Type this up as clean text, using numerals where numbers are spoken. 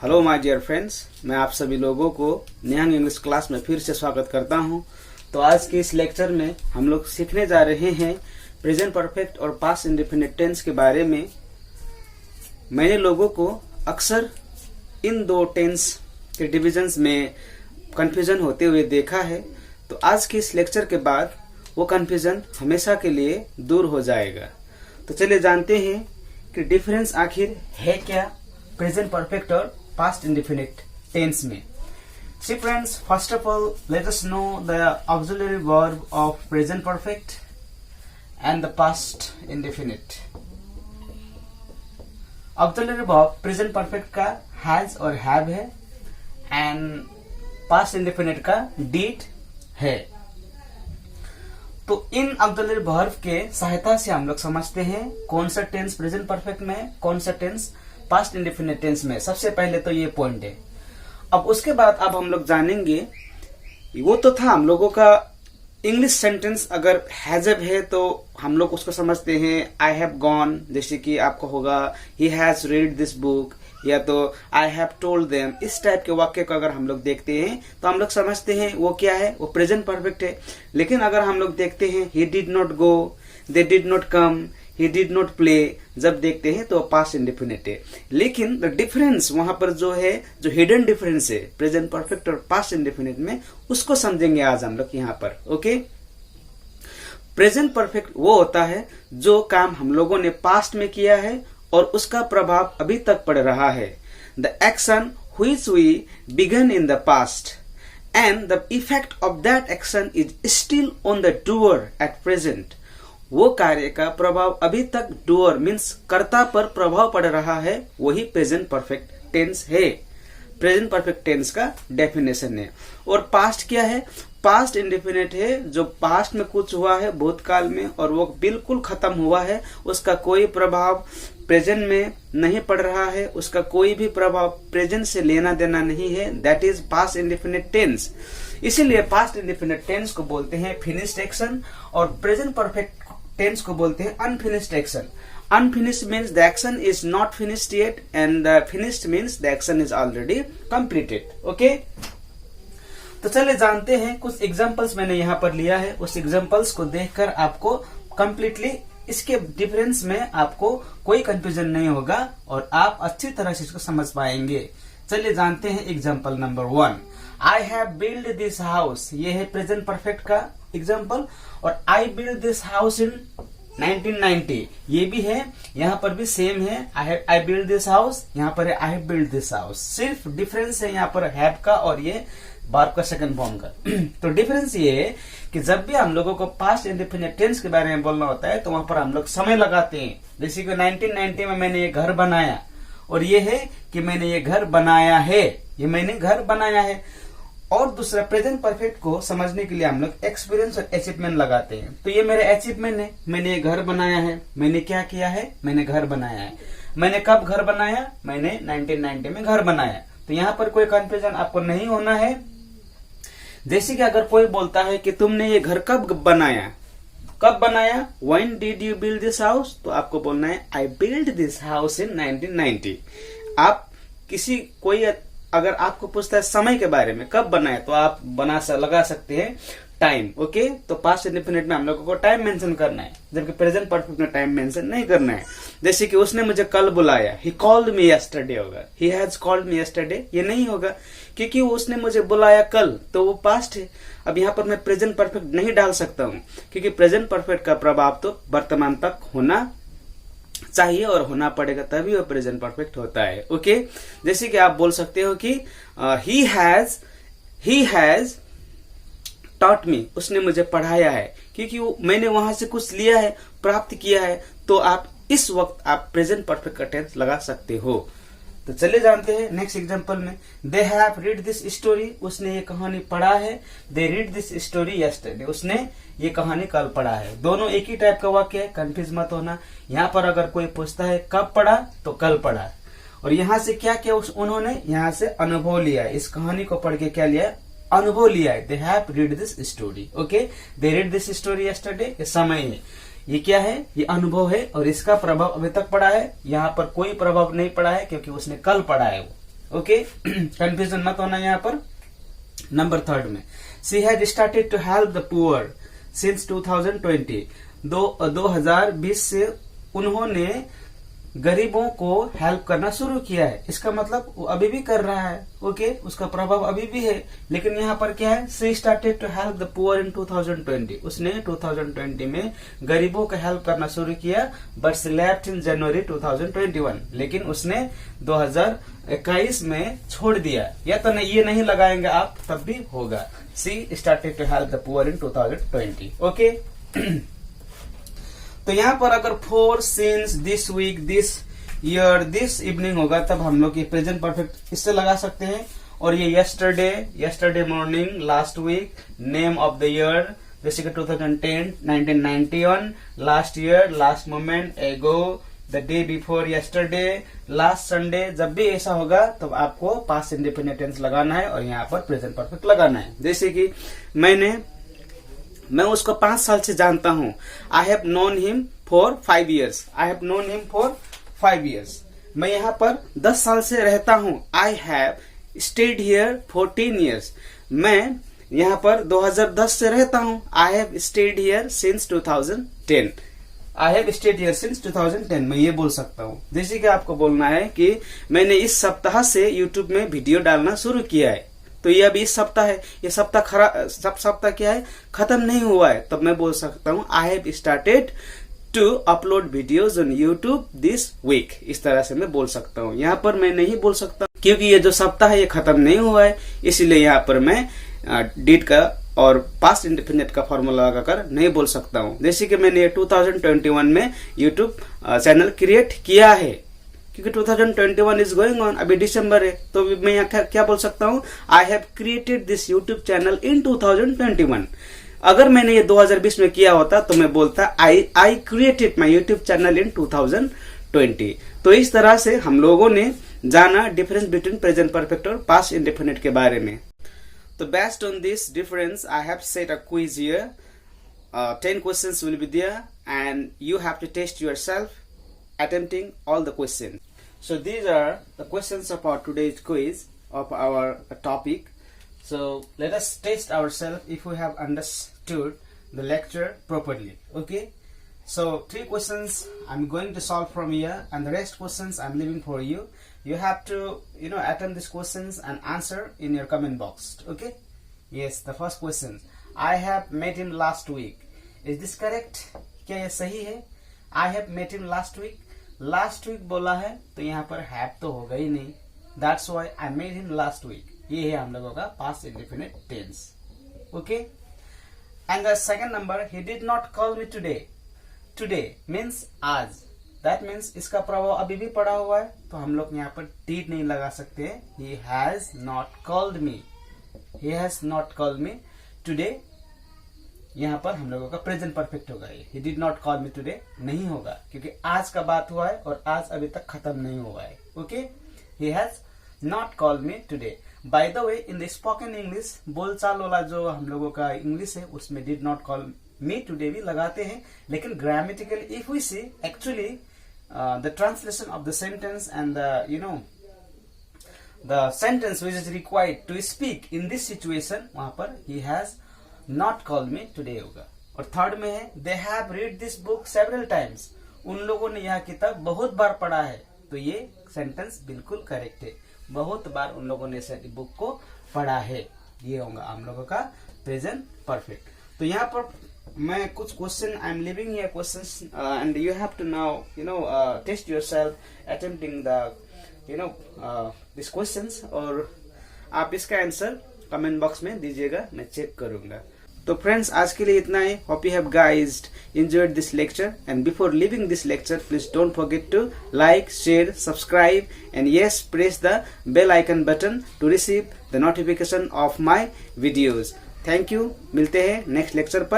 Hello my dear friends, मैं आप सभी लोगों को निहंग इंग्लिश क्लास में फिर से स्वागत करता हूं। तो आज के इस लेक्चर में हम लोग सीखने जा रहे हैं प्रेजेंट परफेक्ट और पास्ट इंडेफिनिट टेंस के बारे में। मैंने लोगों को अक्सर इन दो टेंस के डिविजन्स में कंफ्यूजन होते हुए देखा है। तो आज के इस लेक्चर के बाद वो कंफ्यूजन हमेशा के लिए दूर हो जाएगा। तो चलिए जानते हैं कि डिफरेंस आखिर है क्या प्रेजेंट परफेक्ट और पास्ट इंडेफिनिट टेंस में। See friends, first of all, let us know the auxiliary verb of present perfect and the past indefinite. Auxiliary verb present perfect का has और have है and past indefinite का did है। तो इन auxiliary verb के सहायता से हम लोग समझते हैं कौन सा टेंस प्रेजेंट परफेक्ट में, कौन सा टेंस पास्ट इंडेफिनिट टेंस में। सबसे पहले तो ये पॉइंट है। अब उसके बाद अब हम लोग जानेंगे, वो तो था हम लोगों का इंग्लिश सेंटेंस अगर हैजब है तो हम लोग उसको समझते हैं आई हैव गॉन, जैसे कि आपको होगा he has read this book, या तो आई हैव टोल्ड देम। इस टाइप के वाक्य को अगर हम लोग देखते हैं तो हम लोग समझते हैं वो क्या है, वो प्रेजेंट परफेक्ट है। लेकिन अगर हम लोग देखते हैं ही did not go, they did not come, he did not play, जब देखते हैं तो पास्ट इंडेफिनिट है। लेकिन द डिफरेंस वहां पर जो है, जो हिडन डिफरेंस है प्रेजेंट परफेक्ट और पास्ट इंडेफिनिट में, उसको समझेंगे आज हम लोग यहाँ पर। ओके, प्रेजेंट परफेक्ट वो होता है जो काम हम लोगों ने पास्ट में किया है और उसका प्रभाव अभी तक पड़ रहा है। The action which we began in the past and the effect of that action is still on the doer at present. वो कार्य का प्रभाव अभी तक डूअर मीन्स कर्ता पर प्रभाव पड़ रहा है, वही प्रेजेंट परफेक्ट टेंस है। प्रेजेंट परफेक्ट टेंस का डेफिनेशन है। और पास्ट क्या है? पास्ट इंडेफिनिट है जो पास्ट में कुछ हुआ है भूतकाल में और वो बिल्कुल खत्म हुआ है, उसका कोई प्रभाव प्रेजेंट में नहीं पड़ रहा है, उसका कोई भी प्रभाव प्रेजेंट से लेना देना नहीं है। That is past indefinite tense. इसीलिए पास्ट इंडेफिनिट टेंस को बोलते हैं फिनिश्ड एक्शन और प्रेजेंट परफेक्ट टेंस को बोलते हैं unfinished action. Unfinished means the action is not finished yet and the finished means the action is already completed. Okay? तो चलिए जानते हैं, कुछ एग्जांपल्स मैंने यहाँ पर लिया है। उस एग्जांपल्स को देखकर आपको कंप्लीटली इसके डिफरेंस में आपको कोई कंफ्यूजन नहीं होगा और आप अच्छी तरह से इसको समझ पाएंगे। चलिए जानते हैं example number 1। I have build this house, ये है प्रेजेंट परफेक्ट का एग्जांपल। और I build this house in 1990, ये भी है, यहाँ पर भी सेम है। आई बिल्ड दिस हाउस, यहाँ पर है I have build this house. सिर्फ डिफरेंस है यहाँ पर हैव का और ये वर्ब का सेकंड फॉर्म का। तो डिफरेंस ये है कि जब भी हम लोगों को पास्ट इंडेफिनिट टेंस के बारे में बोलना होता है तो वहां पर हम लोग समय लगाते हैं। जैसे कि 1990 में मैंने ये घर बनाया, और ये है कि मैंने ये घर बनाया है, ये मैंने घर बनाया है। और दूसरा प्रेजेंट परफेक्ट को समझने के लिए हम लोग एक्सपीरियंस और अचीवमेंट लगाते हैं। तो ये मेरे अचीवमेंट है, मैंने ये घर बनाया है। मैंने क्या किया है? मैंने घर बनाया है। मैंने कब घर बनाया? मैंने 1990 में घर बनाया। तो यहाँ पर कोई कंफ्यूजन आपको नहीं होना है। जैसे कि अगर कोई बोलता है कि तुमने ये घर कब बनाया, कब बनाया, when did you build this house, तो आपको बोलना है I build this house in 1990। आप किसी कोई अगर आपको पूछता है समय के बारे में, कब बनाया, तो आप लगा सकते हैं टाइम। ओके, तो पास्ट इंडेफिनिट में हम लोगों को टाइम मेंशन करना है, जबकि प्रेजेंट परफेक्ट में टाइम मेंशन नहीं करना है। जैसे कि उसने मुझे कल बुलाया, ही कॉल्ड मी यस्टरडे होगा, he has called me yesterday, ये नहीं होगा क्योंकि उसने मुझे बुलाया कल, तो वो पास्ट है। अब यहाँ पर मैं प्रेजेंट परफेक्ट नहीं डाल सकता हूँ क्योंकि प्रेजेंट परफेक्ट का प्रभाव तो वर्तमान तक होना चाहिए और होना पड़ेगा, तभी वो प्रेजेंट परफेक्ट होता है। ओके, जैसे कि आप बोल सकते हो कि ही हैज टॉट मी, उसने मुझे पढ़ाया है, क्योंकि मैंने वहां से कुछ लिया है, प्राप्त किया है। तो आप इस वक्त आप प्रेजेंट परफेक्ट का टेंस लगा सकते हो। तो चलिए जानते हैं नेक्स्ट एग्जांपल में। They have read this story, उसने ये कहानी पढ़ा है। They read this story yesterday, उसने ये कहानी कल पढ़ा है। दोनों एक ही टाइप का वाक्य है, कंफ्यूज मत होना। यहाँ पर अगर कोई पूछता है कब पढ़ा, तो कल पढ़ा। और यहाँ से क्या किया उन्होंने, यहाँ से अनुभव लिया है। इस कहानी को पढ़ के क्या लिया, अनुभव लिया है। They have read this story. Okay, they read this story yesterday, ये समय है। ये क्या है, ये अनुभव है और इसका प्रभाव अभी तक पड़ा है, यहाँ पर कोई प्रभाव नहीं पड़ा है क्योंकि उसने कल पढ़ा है वो। ओके, कंफ्यूजन मत होना यहाँ पर। नंबर 3 में she had started to help the poor since 2020। 2020 से उन्होंने गरीबों को हेल्प करना शुरू किया है। इसका मतलब वो अभी भी कर रहा है, ओके, उसका प्रभाव अभी भी है। लेकिन यहाँ पर क्या है, she started to help the poor in 2020। उसने 2020 में गरीबों का हेल्प करना शुरू किया, बट शी लेफ्ट इन जनवरी 2021। लेकिन उसने 2021 में छोड़ दिया। या तो ये नहीं लगाएंगे आप तब भी होगा, she started to help the poor in 2020, okay. तो यहाँ पर अगर for, since, this week, this year, this evening होगा तब हम लोग ये प्रेजेंट परफेक्ट इससे लगा सकते हैं। और ये yesterday morning, last week, name of the year जैसे कि 2010, 1991, last year, last moment, ago, the day before yesterday, last Sunday. जब भी ऐसा होगा तब आपको पास्ट इंडेफिनिट टेंस लगाना है और यहाँ पर प्रेजेंट परफेक्ट लगाना है। जैसे कि मैं उसको 5 साल से जानता हूँ। I have known him for 5 years। I have known him for 5 years। मैं यहाँ पर 10 साल से रहता हूँ। I have stayed here for 10 years। मैं यहाँ पर 2010 से रहता हूँ। I have stayed here since 2010। I have stayed here since 2010। मैं ये बोल सकता हूँ। जैसे कि आपको बोलना है कि मैंने इस सप्ताह से यूट्यूब में वीडियो डालना शुरू किया है। तो ये अभी इस सप्ताह है, ये सप्ताह क्या है, खत्म नहीं हुआ है। तब मैं बोल सकता हूँ I have started to upload videos on YouTube this week. इस तरह से मैं बोल सकता हूँ। यहाँ पर मैं नहीं बोल सकता क्योंकि ये जो सप्ताह है ये खत्म नहीं हुआ है, इसलिए यहाँ पर मैं डिड का और पास्ट इंडेफिनिट का फॉर्मूला लगाकर नहीं बोल सकता हूँ। जैसे कि मैंने 2021 में यूट्यूब चैनल क्रिएट किया है, क्योंकि 2021 इज गोइंग ऑन, अभी दिसंबर है। तो मैं यहाँ क्या बोल सकता हूँ, I have created this YouTube channel in 2021। अगर मैंने ये 2020 में किया होता तो मैं बोलता I created my YouTube channel in 2020। तो इस तरह से हम लोगों ने जाना डिफरेंस बिटवीन प्रेजेंट परफेक्ट और पास्ट इंडेफिनिट के बारे में। तो based on this difference I have set a quiz here. 10 questions will be there and you have to test yourself attempting all the questions. So these are the questions of our today's quiz of our topic. So let us test ourselves if we have understood the lecture properly. Okay. So 3 questions I'm going to solve from here, and the rest questions I'm leaving for you. You have to attempt these questions and answer in your comment box. Okay. Yes. The first question. I have met him last week. Is this correct? क्या ये सही है? I have met him last week. Last week बोला है तो यहाँ पर have तो होगा ही नहीं। That's why I met him last week. ये है हम लोगों का past indefinite tense, okay. And the second number, he did not call me today. Today means आज। दैट मीन्स इसका प्रभाव अभी भी पड़ा हुआ है, तो हम लोग यहाँ पर डिड नहीं लगा सकते। ही has not called me. He has not called me today. यहाँ पर हम लोगों का प्रेजेंट परफेक्ट होगा। ये ही did not call me today नहीं होगा, क्योंकि आज का बात हुआ है और आज अभी तक खत्म नहीं हुआ है, okay. He has not called me today. By the way, in the spoken English, बोलचाल वाला जो हम लोगों का इंग्लिश है उसमें did not call me today भी लगाते हैं, लेकिन grammatically if we see actually the translation of the sentence and the sentence which is required to speak in this situation, वहां पर he has not call me today होगा। और third में है, they have read this book several times. उन लोगों ने यह किताब बहुत बार पढ़ा है। तो ये सेंटेंस बिल्कुल करेक्ट है। बहुत बार उन लोगों ने इस बुक को पढ़ा है, ये होगा हम लोगों का प्रेजेंट परफेक्ट। तो यहाँ पर मैं कुछ question I am living here questions and you have to now test yourself attempting the this questions, और आप इसका आंसर कमेंट बॉक्स में दीजिएगा, मैं चेक करूंगा। तो फ्रेंड्स, आज के लिए इतना ही। Hope you have guys enjoyed this lecture, and before leaving this lecture, please don't forget to like, share, subscribe, and yes, press the bell icon button to receive the notification of my videos. Thank you. मिलते हैं next lecture पर।